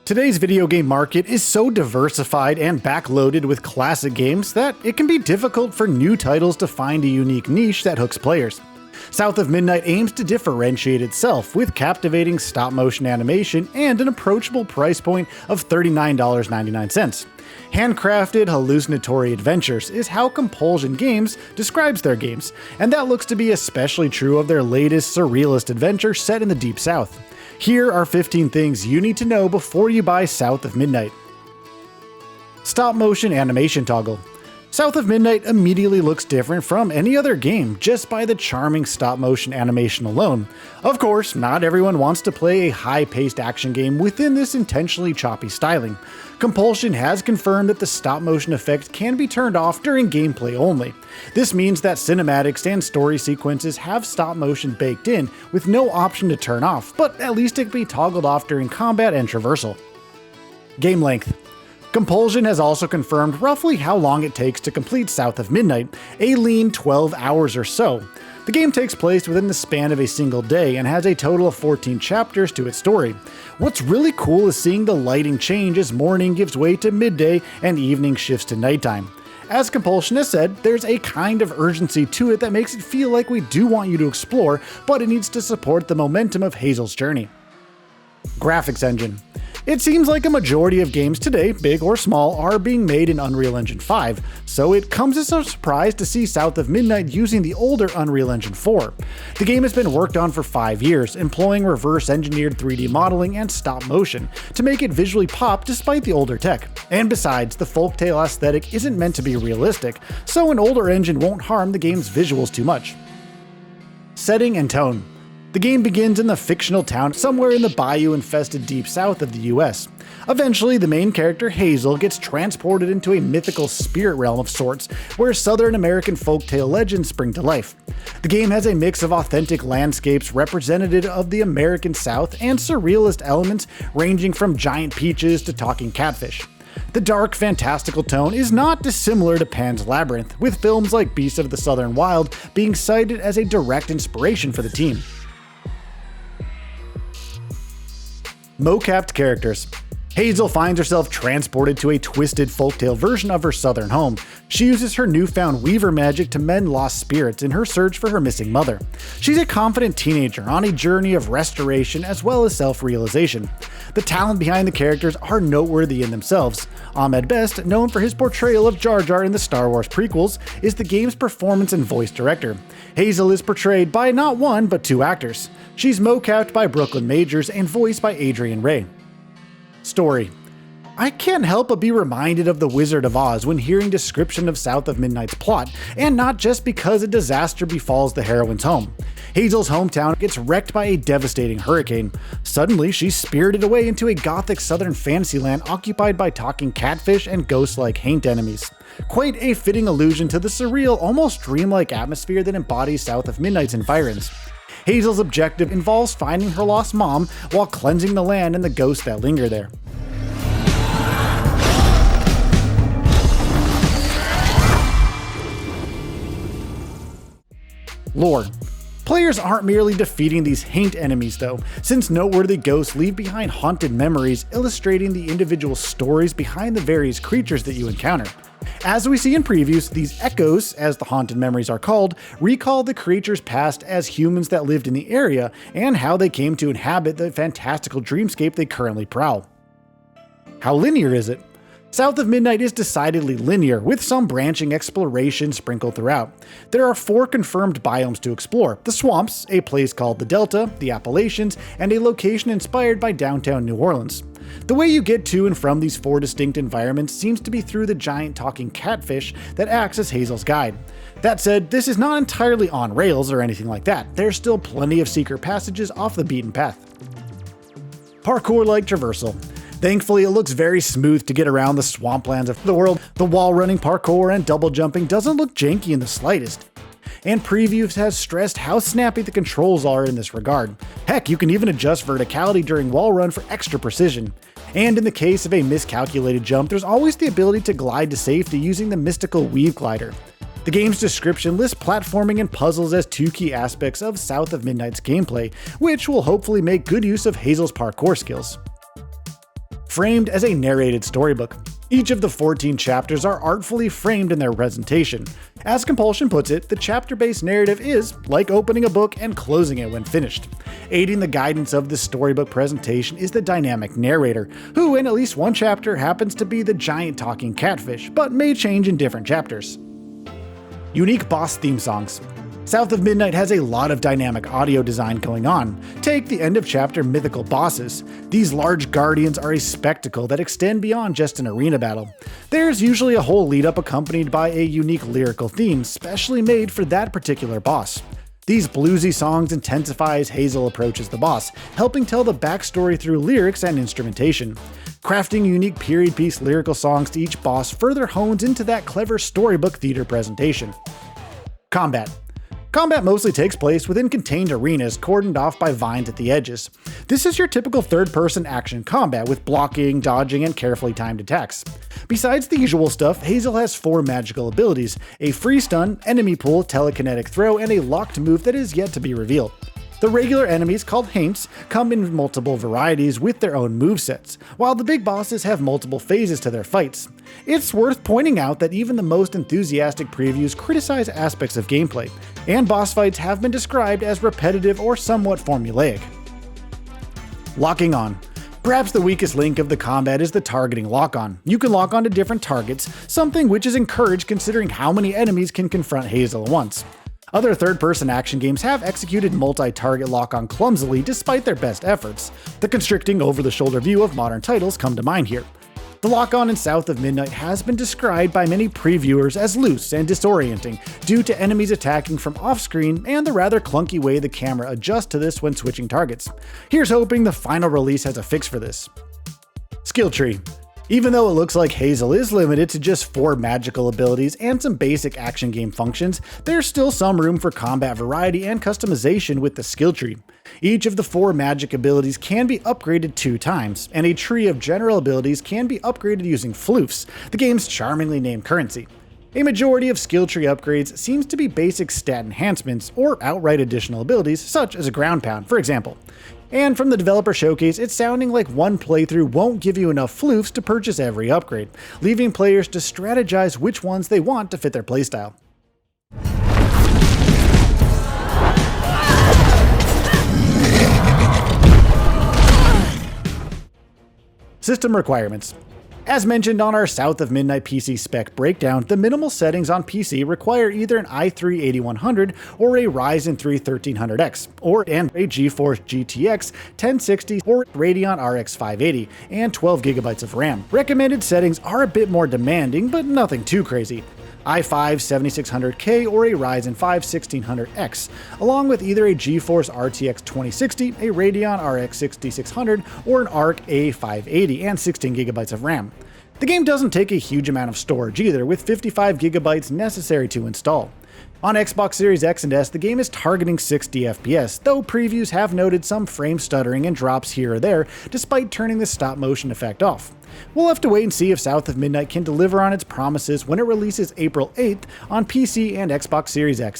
Today's video game market is so diversified and backloaded with classic games that it can be difficult for new titles to find a unique niche that hooks players. South of Midnight aims to differentiate itself with captivating stop-motion animation and an approachable price point of $39.99. Handcrafted hallucinatory adventures is how Compulsion Games describes their games, and that looks to be especially true of their latest surrealist adventure set in the Deep South. Here are 15 things you need to know before you buy South of Midnight. Stop-motion animation toggle. South of Midnight immediately looks different from any other game just by the charming stop-motion animation alone. Of course, not everyone wants to play a high-paced action game within this intentionally choppy styling. Compulsion has confirmed that the stop-motion effect can be turned off during gameplay only. This means that cinematics and story sequences have stop-motion baked in with no option to turn off, but at least it can be toggled off during combat and traversal. Game length. Compulsion has also confirmed roughly how long it takes to complete South of Midnight, a lean 12 hours or so. The game takes place within the span of a single day and has a total of 14 chapters to its story. What's really cool is seeing the lighting change as morning gives way to midday and evening shifts to nighttime. As Compulsion has said, there's a kind of urgency to it that makes it feel like we do want you to explore, but it needs to support the momentum of Hazel's journey. Graphics engine. It seems like a majority of games today, big or small, are being made in Unreal Engine 5, so it comes as a surprise to see South of Midnight using the older Unreal Engine 4. The game has been worked on for 5 years, employing reverse-engineered 3D modeling and stop-motion to make it visually pop despite the older tech. And besides, the folktale aesthetic isn't meant to be realistic, so an older engine won't harm the game's visuals too much. Setting and tone. The game begins in the fictional town somewhere in the bayou-infested deep south of the US. Eventually, the main character Hazel gets transported into a mythical spirit realm of sorts, where Southern American folktale legends spring to life. The game has a mix of authentic landscapes representative of the American South and surrealist elements ranging from giant peaches to talking catfish. The dark, fantastical tone is not dissimilar to Pan's Labyrinth, with films like Beasts of the Southern Wild being cited as a direct inspiration for the team. Mo-capped characters. Hazel finds herself transported to a twisted folktale version of her southern home. She uses her newfound weaver magic to mend lost spirits in her search for her missing mother. She's a confident teenager on a journey of restoration as well as self-realization. The talent behind the characters are noteworthy in themselves. Ahmed Best, known for his portrayal of Jar Jar in the Star Wars prequels, is the game's performance and voice director. Hazel is portrayed by not one but 2 actors. She's mo-capped by Brooklyn Majors and voiced by Adrian Ray. Story. I can't help but be reminded of The Wizard of Oz when hearing description of South of Midnight's plot, and not just because a disaster befalls the heroine's home. Hazel's hometown gets wrecked by a devastating hurricane. Suddenly, she's spirited away into a gothic southern fantasyland occupied by talking catfish and ghost-like haint enemies. Quite a fitting allusion to the surreal, almost dreamlike atmosphere that embodies South of Midnight's environs. Hazel's objective involves finding her lost mom while cleansing the land and the ghosts that linger there. Lore. Players aren't merely defeating these haint enemies though, since noteworthy ghosts leave behind haunted memories illustrating the individual stories behind the various creatures that you encounter. As we see in previews, these echoes, as the haunted memories are called, recall the creatures' past as humans that lived in the area and how they came to inhabit the fantastical dreamscape they currently prowl. How linear is it? South of Midnight is decidedly linear, with some branching exploration sprinkled throughout. There are 4 confirmed biomes to explore: the swamps, a place called the Delta, the Appalachians, and a location inspired by downtown New Orleans. The way you get to and from these 4 distinct environments seems to be through the giant talking catfish that acts as Hazel's guide. That said, this is not entirely on rails or anything like that. There's still plenty of secret passages off the beaten path. Parkour-like traversal. Thankfully, it looks very smooth to get around the swamplands of the world. The wall-running parkour and double jumping doesn't look janky in the slightest. And previews has stressed how snappy the controls are in this regard. Heck, you can even adjust verticality during wall run for extra precision. And in the case of a miscalculated jump, there's always the ability to glide to safety using the mystical weave glider. The game's description lists platforming and puzzles as 2 key aspects of South of Midnight's gameplay, which will hopefully make good use of Hazel's parkour skills. framed as a narrated storybook. Each of the 14 chapters are artfully framed in their presentation. As Compulsion puts it, the chapter-based narrative is like opening a book and closing it when finished. Aiding the guidance of this storybook presentation is the dynamic narrator, who in at least one chapter happens to be the giant talking catfish, but may change in different chapters. Unique boss theme songs. South of Midnight has a lot of dynamic audio design going on. Take the end of chapter mythical bosses. These large guardians are a spectacle that extend beyond just an arena battle. There's usually a whole lead up accompanied by a unique lyrical theme specially made for that particular boss. These bluesy songs intensify as Hazel approaches the boss, helping tell the backstory through lyrics and instrumentation. Crafting unique period piece lyrical songs to each boss further hones into that clever storybook theater presentation. Combat. Combat mostly takes place within contained arenas cordoned off by vines at the edges. This is your typical third-person action combat with blocking, dodging, and carefully timed attacks. Besides the usual stuff, Hazel has 4 magical abilities: a free stun, enemy pull, telekinetic throw, and a locked move that is yet to be revealed. The regular enemies, called Haints, come in multiple varieties with their own movesets, while the big bosses have multiple phases to their fights. It's worth pointing out that even the most enthusiastic previews criticize aspects of gameplay, and boss fights have been described as repetitive or somewhat formulaic. Locking on. Perhaps the weakest link of the combat is the targeting lock-on. You can lock on to different targets, something which is encouraged considering how many enemies can confront Hazel at once. Other third-person action games have executed multi-target lock-on clumsily despite their best efforts. The constricting over-the-shoulder view of modern titles come to mind here. The lock-on in South of Midnight has been described by many previewers as loose and disorienting due to enemies attacking from off-screen and the rather clunky way the camera adjusts to this when switching targets. Here's hoping the final release has a fix for this. Skill tree. Even though it looks like Hazel is limited to just 4 magical abilities and some basic action game functions, there's still some room for combat variety and customization with the skill tree. Each of the 4 magic abilities can be upgraded 2 times, and a tree of general abilities can be upgraded using floofs, the game's charmingly named currency. A majority of skill tree upgrades seems to be basic stat enhancements or outright additional abilities such as a ground pound, for example. And from the developer showcase, it's sounding like one playthrough won't give you enough floofs to purchase every upgrade, leaving players to strategize which ones they want to fit their playstyle. System requirements. As mentioned on our South of Midnight PC spec breakdown, the minimal settings on PC require either an i3-8100 or a Ryzen 3 1300X, and a GeForce GTX 1060 or Radeon RX 580, and 12GB of RAM. Recommended settings are a bit more demanding, but nothing too crazy. i5 7600K or a Ryzen 5 1600X, along with either a GeForce RTX 2060, a Radeon RX 6600, or an ARC A580 and 16GB of RAM. The game doesn't take a huge amount of storage either, with 55GB necessary to install. On Xbox Series X and S, the game is targeting 60 FPS, though previews have noted some frame stuttering and drops here or there, despite turning the stop motion effect off. We'll have to wait and see if South of Midnight can deliver on its promises when it releases April 8th on PC and Xbox Series X and